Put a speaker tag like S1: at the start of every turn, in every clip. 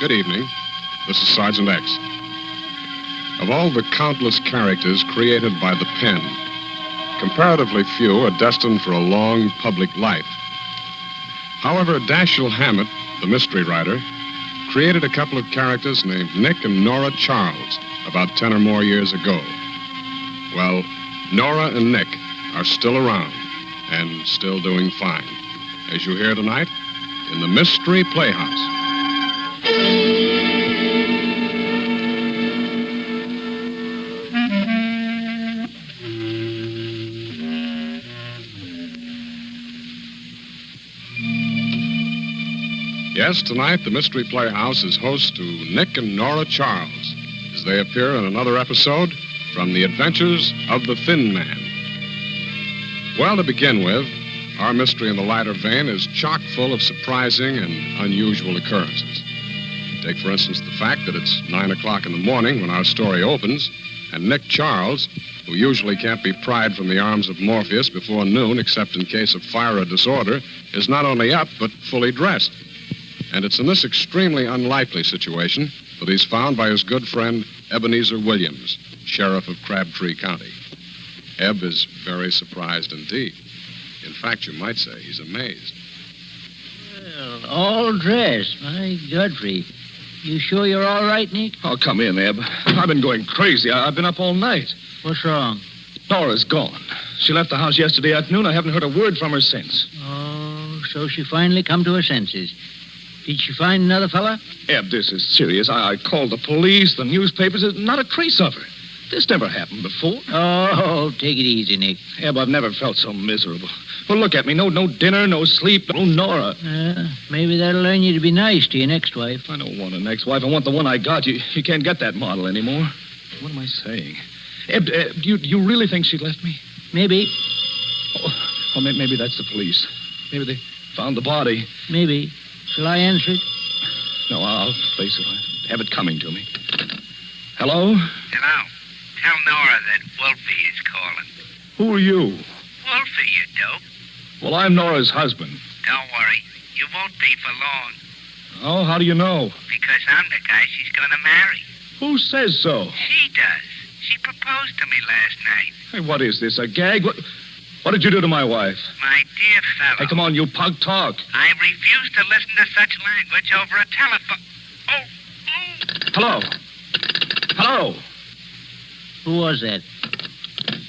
S1: Good evening. This is Sergeant X. Of all the countless characters created by the pen, comparatively few are destined for a long public life. However, Dashiell Hammett, the mystery writer, created a couple of characters named Nick and Nora Charles about 10 or more years ago. Well, Nora and Nick are still around and still doing fine, as you hear tonight in the Mystery Playhouse. Yes, tonight the Mystery Playhouse is host to Nick and Nora Charles as they appear in another episode from The Adventures of the Thin Man. Well, to begin with, our mystery in the lighter vein is chock full of surprising and unusual occurrences. Take, for instance, the fact that it's 9 o'clock in the morning when our story opens, and Nick Charles, who usually can't be pried from the arms of Morpheus before noon except in case of fire or disorder, is not only up but fully dressed. And it's in this extremely unlikely situation that he's found by his good friend Ebenezer Williams, sheriff of Crabtree County. Eb is very surprised indeed. In fact, you might say he's amazed.
S2: Well, all dressed. My Godfrey. You sure you're all right, Nick?
S3: Oh, come in, Eb. I've been going crazy. I've been up all night.
S2: What's wrong?
S3: Nora's gone. She left the house yesterday afternoon. I haven't heard a word from her since.
S2: Oh, so she finally come to her senses. Did she find another fella?
S3: Eb, this is serious. I called the police, the newspapers. There's not a trace of her. This never happened before.
S2: Oh, take it easy, Nick.
S3: Eb, I've never felt so miserable. Well, look at me. No dinner, no sleep, no Nora.
S2: Maybe that'll learn you to be nice to your next wife.
S3: I don't want a next wife. I want the one I got. You can't get that model anymore. What am I saying? Eb, do you really think she left me?
S2: Maybe.
S3: Oh, maybe that's the police. Maybe they found the body.
S2: Maybe. Shall I answer it?
S3: No, I'll face it. I have it coming to me. Hello?
S4: Hello. Tell Nora that Wolfie is calling.
S3: Who are you?
S4: Wolfie, you dope.
S3: Well, I'm Nora's husband.
S4: Don't worry. You won't be for long.
S3: Oh, how do you know?
S4: Because I'm the guy she's going to marry.
S3: Who says so?
S4: She does. She proposed to me last night.
S3: Hey, what is this, a gag? What did you do to my wife?
S4: My dear fellow.
S3: Hey, come on, you pug, talk.
S4: I refuse to listen to such language over a telephone. Oh.
S3: Hello? Hello?
S2: Who was that?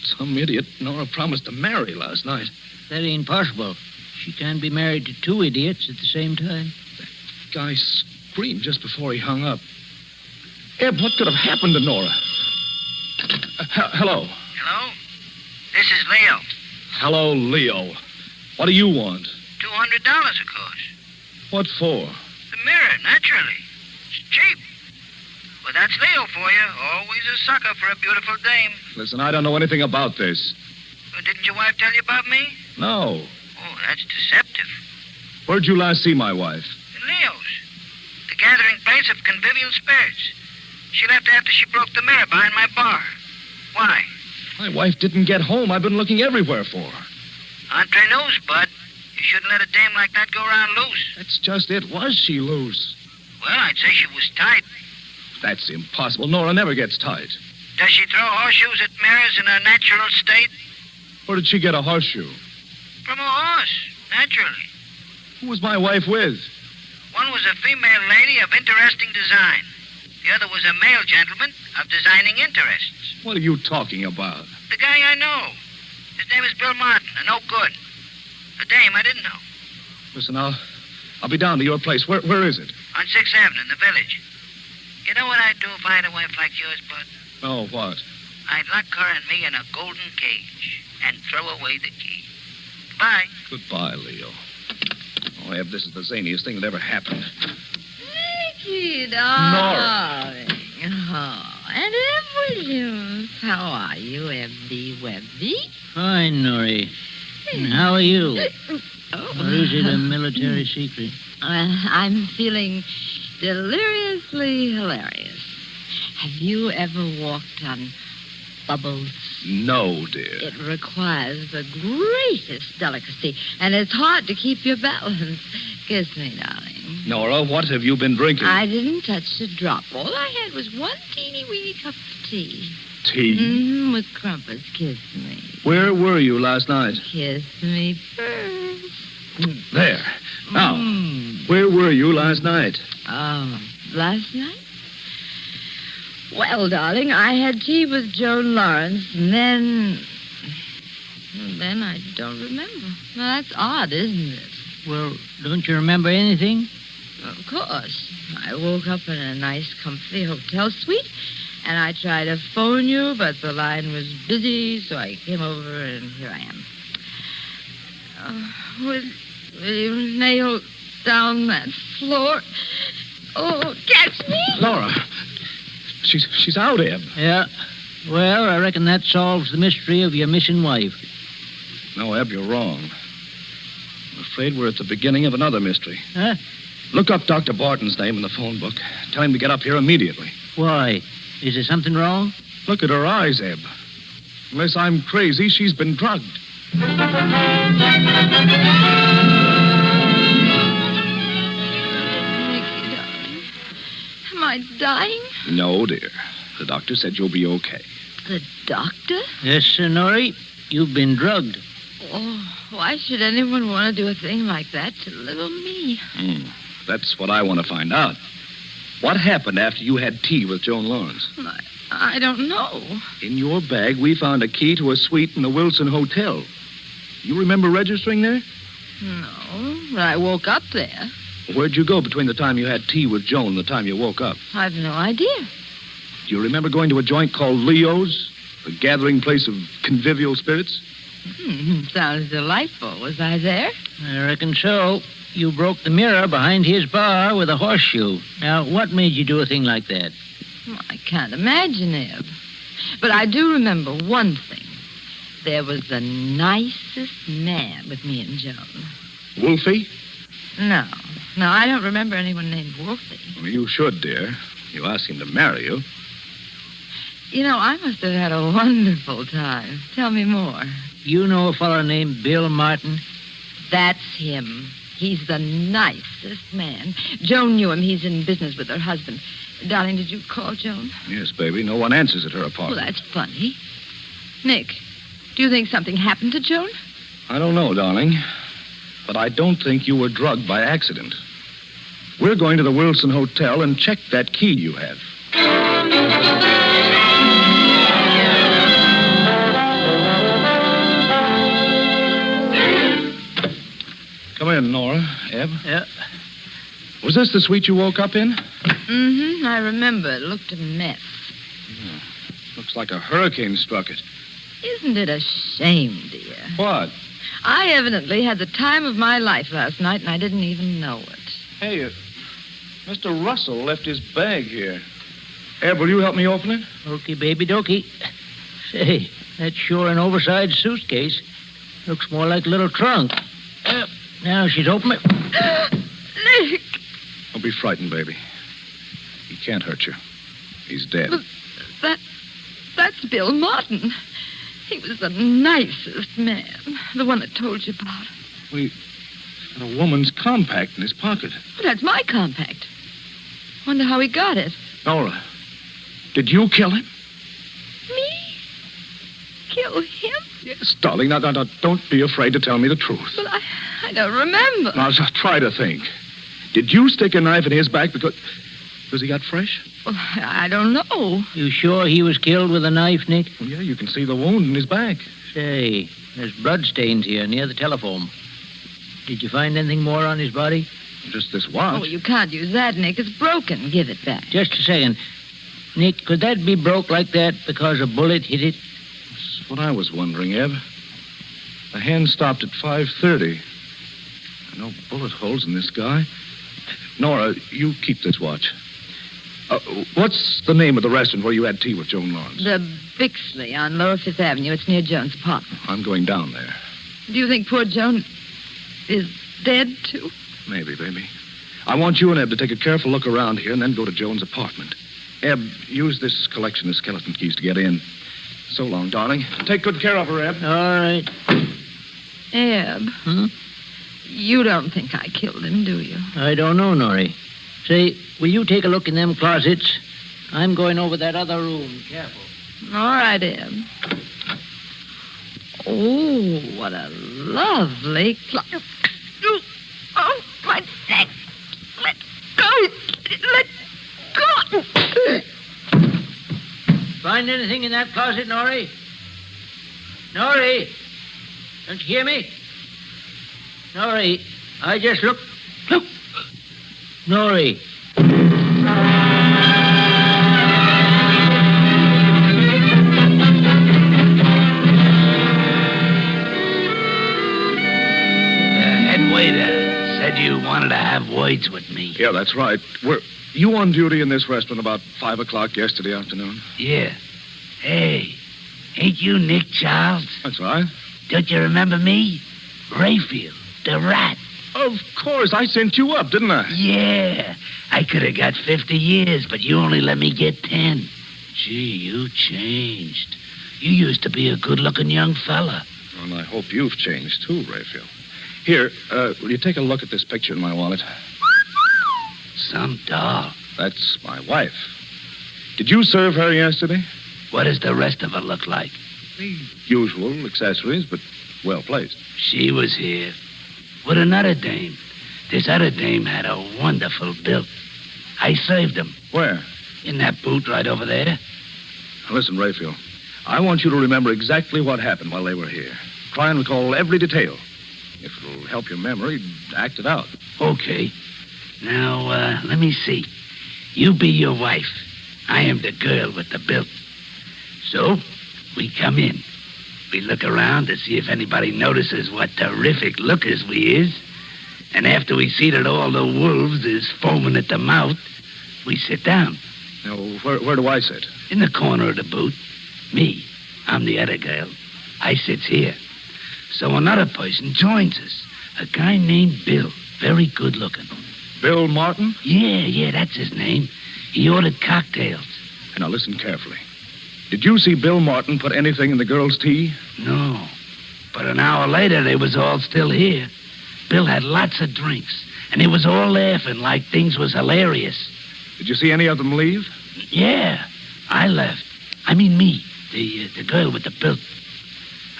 S3: Some idiot Nora promised to marry last night.
S2: That ain't possible. She can't be married to two idiots at the same time.
S3: That guy screamed just before he hung up. Eb, what could have happened to Nora? Hello?
S4: Hello? This is Leo.
S3: Hello, Leo. What do you want?
S4: $200, of course.
S3: What for?
S4: The mirror, naturally. It's cheap. Well, that's Leo for you. Always a sucker for a beautiful dame.
S3: Listen, I don't know anything about this.
S4: Well, didn't your wife tell you about me?
S3: No.
S4: Oh, that's deceptive.
S3: Where'd you last see my wife?
S4: In Leo's. The gathering place of convivial spirits. She left after she broke the mirror behind my bar. Why?
S3: My wife didn't get home. I've been looking everywhere for her.
S4: Entre nous, bud. You shouldn't let a dame like that go around loose.
S3: That's just it. Was she loose?
S4: Well, I'd say she was tight.
S3: That's impossible. Nora never gets tight.
S4: Does she throw horseshoes at mirrors in her natural state?
S3: Where did she get a horseshoe?
S4: From a horse, naturally.
S3: Who was my wife with?
S4: One was a female lady of interesting design. The other was a male gentleman of designing interests.
S3: What are you talking about?
S4: The guy I know. His name is Bill Martin, a no good. The dame I didn't know.
S3: Listen, I'll be down to your place. Where is it?
S4: On 6th Avenue in the village. You know what I'd do if I had a wife like yours, Bud?
S3: Oh, what?
S4: I'd lock her and me in a golden cage and throw away the key. Goodbye.
S3: Goodbye, Leo. Oh, Eb, this is the zaniest thing that ever happened.
S5: Nicky, darling. Oh, and Eb Williams. How are you, Ebby Webby?
S2: Fine, Norrie. And how are you? Or is it a military secret?
S5: I'm feeling deliriously hilarious. Have you ever walked on bubbles?
S3: No, dear.
S5: It requires the greatest delicacy, and it's hard to keep your balance. Kiss me, darling.
S3: Nora, what have you been drinking?
S5: I didn't touch a drop. All I had was one teeny-weeny cup of tea.
S3: Tea?
S5: With crumpets. Kiss me.
S3: Where were you last night?
S5: Kiss me first.
S3: There. Now, where were you last night?
S5: Last night? Well, darling, I had tea with Joan Lawrence, and then I don't remember. Well, that's odd, isn't it?
S2: Well, don't you remember anything?
S5: Of course. I woke up in a nice, comfy hotel suite, and I tried to phone you, but the line was busy, so I came over, and here I am. Will you nail down that floor? Oh, catch me!
S3: Nora, she's out, Eb.
S2: Yeah. Well, I reckon that solves the mystery of your missing wife.
S3: No, Eb, you're wrong. I'm afraid we're at the beginning of another mystery.
S2: Huh?
S3: Look up Dr. Barton's name in the phone book. Tell him to get up here immediately.
S2: Why? Is there something wrong?
S3: Look at her eyes, Eb. Unless I'm crazy, she's been drugged.
S5: Am I dying?
S3: No, dear. The doctor said you'll be okay.
S5: The doctor?
S2: Yes, Sir Norrie. You've been drugged.
S5: Oh, why should anyone want to do a thing like that to little me?
S3: That's what I want to find out. What happened after you had tea with Joan Lawrence?
S5: I don't know.
S3: In your bag, we found a key to a suite in the Wilson Hotel. You remember registering there?
S5: No, but I woke up there.
S3: Where'd you go between the time you had tea with Joan and the time you woke up?
S5: I've no idea.
S3: Do you remember going to a joint called Leo's? The gathering place of convivial spirits?
S5: Sounds delightful. Was I there?
S2: I reckon so. You broke the mirror behind his bar with a horseshoe. Now, what made you do a thing like that?
S5: Well, I can't imagine it. But I do remember one thing. There was the nicest man with me and Joan.
S3: Wolfie?
S5: No, I don't remember anyone named Wolfie.
S3: Well, you should, dear. You asked him to marry you.
S5: You know, I must have had a wonderful time. Tell me more.
S2: You know a fellow named Bill Martin?
S5: That's him. He's the nicest man. Joan knew him. He's in business with her husband. Darling, did you call Joan?
S3: Yes, baby. No one answers at her
S5: Well,
S3: apartment.
S5: that's funny. Nick, do you think something happened to Joan?
S3: I don't know, darling. But I don't think you were drugged by accident. We're going to the Wilson Hotel and check that key you have. Come in, Nora. Eb?
S2: Yeah.
S3: Was this the suite you woke up in?
S5: I remember. It looked a mess.
S3: Looks like a hurricane struck it.
S5: Isn't it a shame, dear?
S3: What?
S5: I evidently had the time of my life last night, and I didn't even know it.
S3: Hey, Mr. Russell left his bag here. Eb, will you help me open it?
S2: Okay, baby dokey. Say, that's sure an oversized suitcase. Looks more like a little trunk. Yep. Now she's open it.
S5: Nick!
S3: Don't be frightened, baby. He can't hurt you. He's dead.
S5: But that's Bill Martin. He was the nicest man. The one I told you about.
S3: He's got a woman's compact in his pocket.
S5: Well, that's my compact. Wonder how he got it.
S3: Nora, did you kill him?
S5: Me? Kill him?
S3: Yes, darling. Now, don't be afraid to tell me the truth.
S5: But I don't remember.
S3: Now, just try to think. Did you stick a knife in his back because he got fresh?
S5: Well, I don't know.
S2: You sure he was killed with a knife, Nick?
S3: Well, yeah, you can see the wound in his back.
S2: Say, there's bloodstains here near the telephone. Did you find anything more on his body?
S3: Just this watch.
S5: Oh, you can't use that, Nick. It's broken. Give it back.
S2: Just a second. Nick, could that be broke like that because a bullet hit it?
S3: That's what I was wondering, Eb. The hand stopped at 5:30. No bullet holes in this guy. Nora, you keep this watch. What's the name of the restaurant where you had tea with Joan Lawrence?
S5: The Bixley on Lower Fifth Avenue. It's near Joan's apartment.
S3: I'm going down there.
S5: Do you think poor Joan is dead, too?
S3: Maybe, baby. I want you and Eb to take a careful look around here and then go to Joan's apartment. Eb, use this collection of skeleton keys to get in. So long, darling. Take good care of her, Eb.
S2: All right.
S5: Eb. You don't think I killed him, do you?
S2: I don't know, Norrie. Say, will you take a look in them closets? I'm going over that other room. Careful.
S5: All right, Eb. Oh, what a lovely closet. Oh, my neck. Let go. Let go.
S2: Find anything in that closet, Norrie? Norrie? Don't you hear me? Norrie, I just look. Look. Norrie.
S6: Said you wanted to have words with me.
S3: Yeah, that's right. Were you on duty in this restaurant about 5 o'clock yesterday afternoon?
S6: Yeah. Hey, ain't you Nick Charles?
S3: That's right.
S6: Don't you remember me? Rayfield, the rat.
S3: Of course, I sent you up, didn't I?
S6: Yeah. I could have got 50 years, but you only let me get 10. Gee, you changed. You used to be a good-looking young fella.
S3: Well, I hope you've changed, too, Rayfield. Here, will you take a look at this picture in my wallet?
S6: Some doll.
S3: That's my wife. Did you serve her yesterday?
S6: What does the rest of her look like?
S3: The usual accessories, but well-placed.
S6: She was here with another dame. This other dame had a wonderful build. I served them.
S3: Where?
S6: In that booth right over there.
S3: Now, listen, Rayfield. I want you to remember exactly what happened while they were here. Try and recall every detail. If it'll help your memory, act it out.
S6: Okay. Now, let me see. You be your wife. I am the girl with the bill. So, we come in. We look around to see if anybody notices what terrific lookers we is. And after we see that all the wolves is foaming at the mouth, we sit down.
S3: Now, where do I sit?
S6: In the corner of the booth. Me. I'm the other girl. I sits here. So another person joins us. A guy named Bill. Very good looking.
S3: Bill Martin?
S6: Yeah, that's his name. He ordered cocktails.
S3: And now listen carefully. Did you see Bill Martin put anything in the girl's tea?
S6: No. But an hour later, they was all still here. Bill had lots of drinks. And they was all laughing like things was hilarious.
S3: Did you see any of them leave?
S6: Yeah. I left. I mean me. The girl with the bill.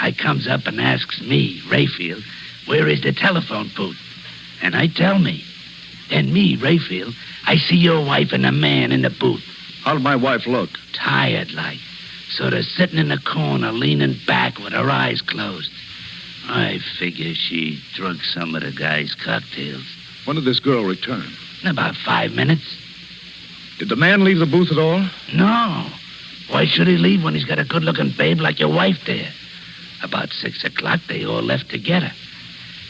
S6: I comes up and asks me, Rayfield, where is the telephone booth? And I tell me. Then me, Rayfield, I see your wife and a man in the booth.
S3: How did my wife look?
S6: Tired like. Sort of sitting in the corner, leaning back with her eyes closed. I figure she drunk some of the guy's cocktails.
S3: When did this girl return?
S6: In about 5 minutes.
S3: Did the man leave the booth at all?
S6: No. Why should he leave when he's got a good-looking babe like your wife there? About 6 o'clock, they all left together.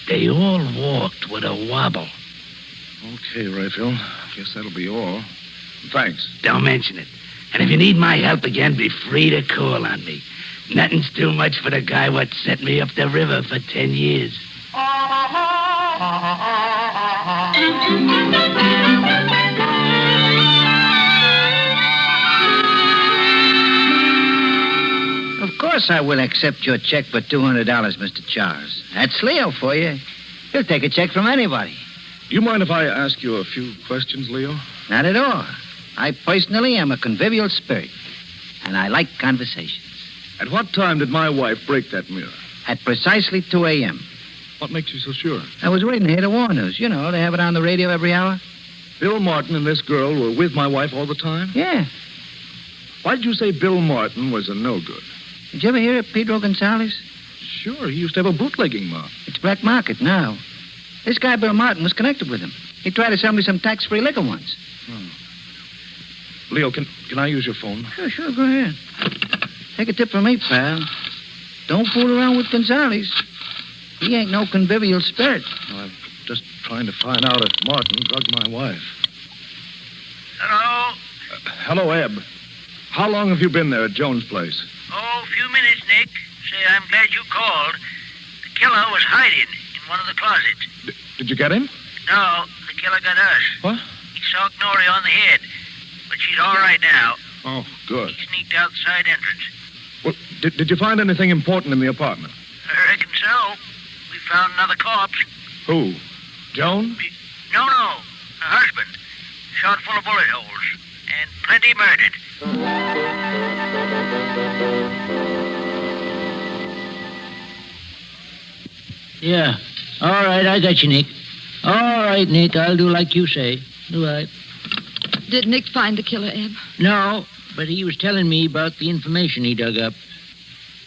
S6: They all walked with a wobble.
S3: Okay, Rayfield. Guess that'll be all. Thanks.
S6: Don't mention it. And if you need my help again, be free to call on me. Nothing's too much for the guy what sent me up the river for 10 years.
S2: Of course I will accept your check for $200, Mr. Charles. That's Leo for you. He'll take a check from anybody.
S3: Do you mind if I ask you a few questions, Leo?
S2: Not at all. I personally am a convivial spirit, and I like conversations.
S3: At what time did my wife break that mirror?
S2: At precisely 2 a.m.
S3: What makes you so sure?
S2: I was waiting here to warn us. You know, they have it on the radio every hour.
S3: Bill Martin and this girl were with my wife all the time?
S2: Yeah.
S3: Why did you say Bill Martin was a no-good?
S2: Did you ever hear of Pedro Gonzalez?
S3: Sure, he used to have a bootlegging mouth.
S2: It's black market now. This guy, Bill Martin, was connected with him. He tried to sell me some tax-free liquor once.
S3: Leo, can I use your phone?
S2: Sure, go ahead. Take a tip from me, pal. Don't fool around with Gonzalez. He ain't no convivial spirit.
S3: Well, I'm just trying to find out if Martin drugged my wife.
S4: Hello?
S3: Hello, Eb. How long have you been there at Jones' place?
S4: Oh, a few minutes, Nick. Say, I'm glad you called. The killer was hiding in one of the closets.
S3: Did you get him?
S4: No, the killer got us.
S3: What?
S4: He socked Nori on the head. But she's all right now.
S3: Oh, good.
S4: He sneaked out the side entrance.
S3: Well, did you find anything important in the apartment?
S4: I reckon so. We found another corpse.
S3: Who? Joan?
S4: No. Her husband. Shot full of bullet holes. And plenty murdered.
S2: Yeah. All right, I got you, Nick. All right, Nick, I'll do like you say. All right.
S5: Did Nick find the killer, Eb?
S2: No, but he was telling me about the information he dug up.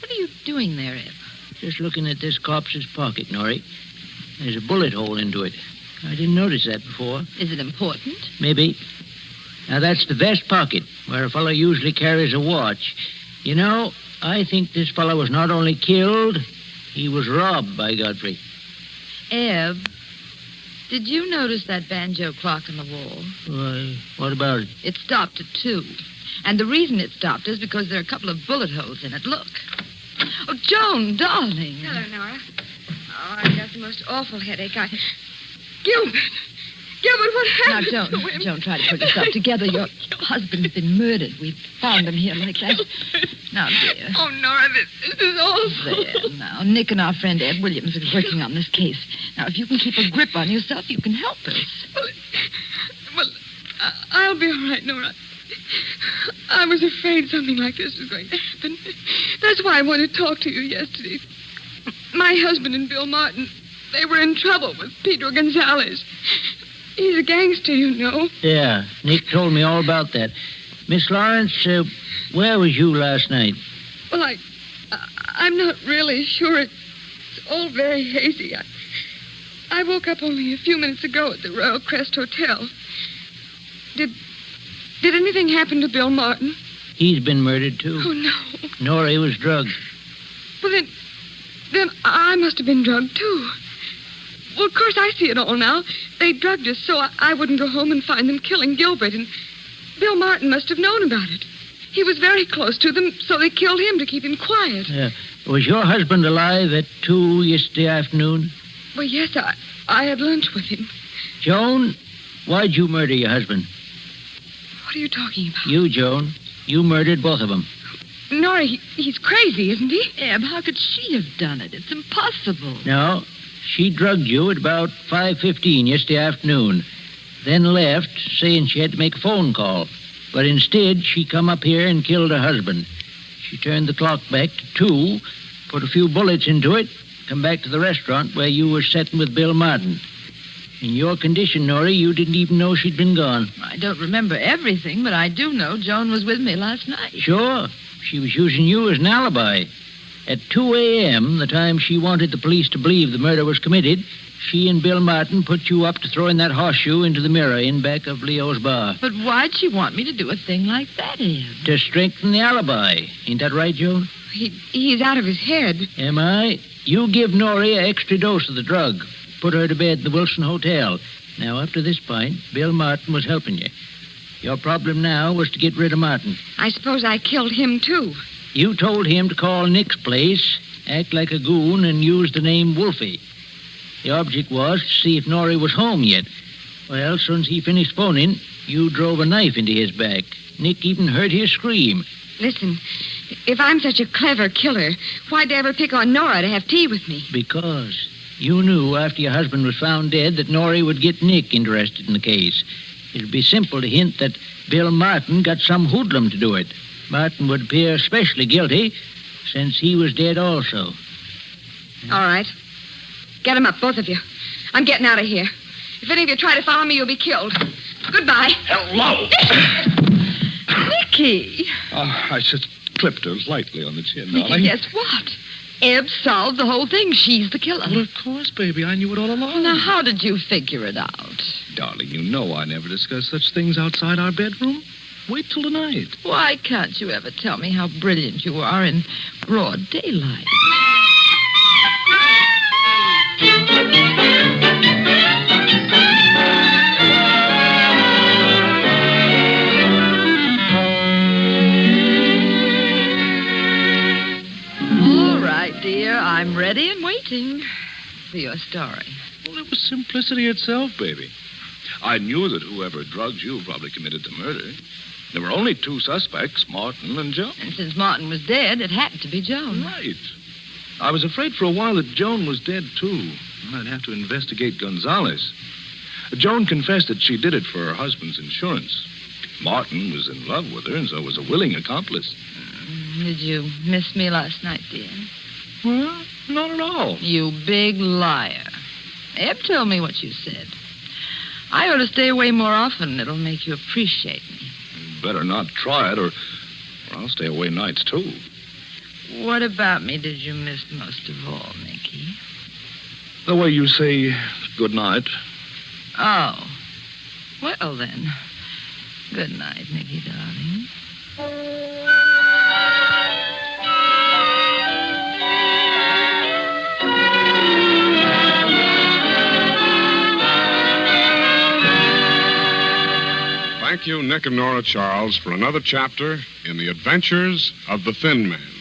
S5: What are you doing there, Eb?
S2: Just looking at this corpse's pocket, Norrie. There's a bullet hole into it. I didn't notice that before.
S5: Is it important?
S2: Maybe. Now, that's the vest pocket, where a fellow usually carries a watch. You know, I think this fellow was not only killed, he was robbed by Godfrey.
S5: Eb, did you notice that banjo clock on the wall?
S2: Why, what about it?
S5: It stopped at 2. And the reason it stopped is because there are a couple of bullet holes in it. Look. Oh, Joan, darling.
S7: Hello, Nora. Oh, I've got the most awful headache. Gilbert, what happened
S5: Now,
S7: to him?
S5: Joan, try to put yourself together. Your husband's been murdered. We found him here like that. Now, dear.
S7: Oh, Nora, this is awful.
S5: There, now. Nick and our friend Ed Williams are working on this case. Now, if you can keep a grip on yourself, you can help us.
S7: Well, I'll be all right, Nora. I was afraid something like this was going to happen. That's why I wanted to talk to you yesterday. My husband and Bill Martin, they were in trouble with Pedro Gonzalez. He's a gangster, you know.
S2: Yeah, Nick told me all about that. Miss Lawrence, where was you last night?
S7: Well, I'm not really sure. It's all very hazy. I woke up only a few minutes ago at the Royal Crest Hotel. Did anything happen to Bill Martin?
S2: He's been murdered, too.
S7: Oh, no.
S2: Norrie was drugged.
S7: Well, then I must have been drugged, too. Well, of course, I see it all now. They drugged us so I wouldn't go home and find them killing Gilbert, and Bill Martin must have known about it. He was very close to them, so they killed him to keep him quiet.
S2: Was your husband alive at 2 yesterday afternoon?
S7: Well, yes, I had lunch with him.
S2: Joan, why'd you murder your husband?
S7: What are you talking about?
S2: You, Joan. You murdered both of them.
S7: Nora, he's crazy, isn't he?
S5: Eb, how could she have done it? It's impossible.
S2: No, she drugged you at about 5:15 yesterday afternoon, then left, saying she had to make a phone call. But instead, she come up here and killed her husband. She turned the clock back to 2, put a few bullets into it, come back to the restaurant where you were sitting with Bill Martin. In your condition, Norrie, you didn't even know she'd been gone.
S5: I don't remember everything, but I do know Joan was with me last night.
S2: Sure. She was using you as an alibi. At 2 a.m., the time she wanted the police to believe the murder was committed, she and Bill Martin put you up to throwing that horseshoe into the mirror in back of Leo's bar.
S5: But why'd she want me to do a thing like that, Eb?
S2: To strengthen the alibi. Ain't that right, Joan?
S7: He's out of his head.
S2: Am I? You give Norrie an extra dose of the drug. Put her to bed at the Wilson Hotel. Now, up to this point, Bill Martin was helping you. Your problem now was to get rid of Martin.
S7: I suppose I killed him, too.
S2: You told him to call Nick's place, act like a goon, and use the name Wolfie. The object was to see if Norrie was home yet. Well, since he finished phoning, you drove a knife into his back. Nick even heard his scream.
S7: Listen, if I'm such a clever killer, why'd they ever pick on Nora to have tea with me?
S2: Because you knew after your husband was found dead that Norrie would get Nick interested in the case. It'd be simple to hint that Bill Martin got some hoodlum to do it. Martin would appear especially guilty since he was dead also.
S7: All right. Get him up, both of you. I'm getting out of here. If any of you try to follow me, you'll be killed. Goodbye.
S3: Hello!
S5: Nicky!
S3: I just clipped her lightly on the chin, darling.
S5: Guess what? Eb solved the whole thing. She's the killer.
S3: Well, of course, baby. I knew it all along.
S5: Now, how did you figure it out?
S3: Darling, you know I never discuss such things outside our bedroom. Wait till tonight.
S5: Why can't you ever tell me how brilliant you are in broad daylight? All right, dear. I'm ready and waiting for your story.
S3: Well, it was simplicity itself, baby. I knew that whoever drugged you probably committed the murder. There were only 2 suspects, Martin and Joan.
S5: And since Martin was dead, it had to be Joan.
S3: Right. I was afraid for a while that Joan was dead, too. I'd have to investigate Gonzalez. Joan confessed that she did it for her husband's insurance. Martin was in love with her, and so was a willing accomplice.
S5: Did you miss me last night, dear?
S3: Well, not at all.
S5: You big liar. Eb told me what you said. I ought to stay away more often. It'll make you appreciate me.
S3: Better not try it, or I'll stay away nights, too.
S5: What about me did you miss most of all, Nicky?
S3: The way you say good night.
S5: Oh. Well, then. Good night, Nicky, darling.
S1: Thank you, Nick and Nora Charles, for another chapter in the adventures of the Thin Man.